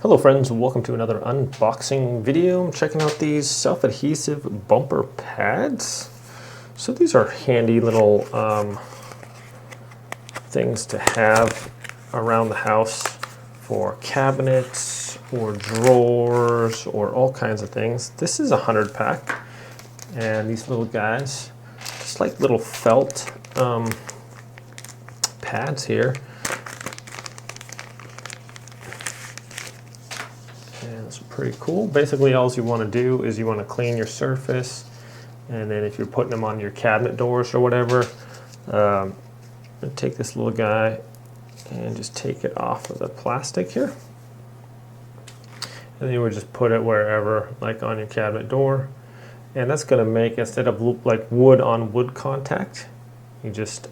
Hello friends, welcome to another unboxing video. I'm checking out these self-adhesive bumper pads. So these are handy little things to have around the house for cabinets or drawers or all kinds of things. This is a 100 pack, and these little guys, just like little felt pads here. And it's pretty cool. Basically, all you want to do is you want to clean your surface, and then if you're putting them on your cabinet doors or whatever, take this little guy and just take it off of the plastic here, and then you would just put it wherever, like on your cabinet door, and that's going to make, instead of like wood on wood contact, you just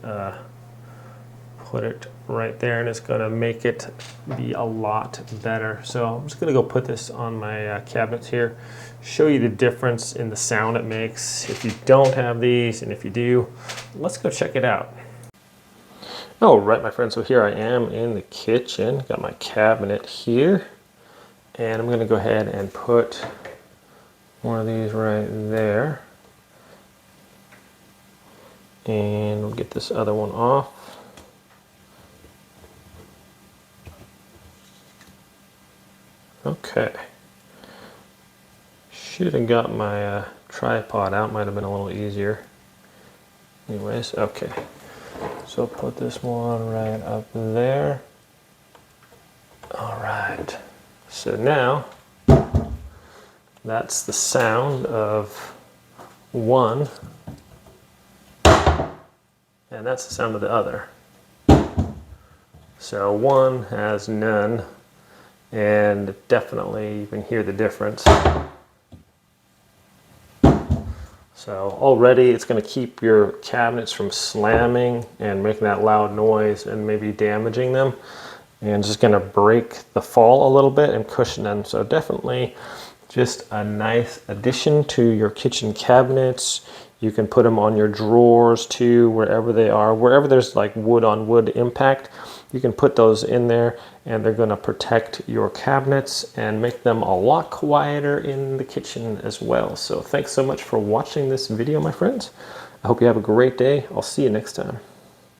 put it right there, and it's going to make it be a lot better. So I'm just going to go put this on my cabinets here, show you the difference in the sound it makes if you don't have these, and if you do. Let's go check it out. All right, my friends, so here I am in the kitchen, got my cabinet here, and I'm going to go ahead and put one of these right there, and we'll get this other one off. Okay, should have got my tripod out, might have been a little easier. Anyways, okay, so I'll put this one right up there. All right, so now that's the sound of one, and that's the sound of the other. So one has none, and definitely you can hear the difference. So already it's going to keep your cabinets from slamming and making that loud noise and maybe damaging them, and just going to break the fall a little bit and cushion them. So definitely just a nice addition to your kitchen cabinets. You can put them on your drawers too, wherever they are, wherever there's like wood on wood impact, you can put those in there, and they're going to protect your cabinets and make them a lot quieter in the kitchen as well. So thanks so much for watching this video, my friends. I hope you have a great day. I'll see you next time.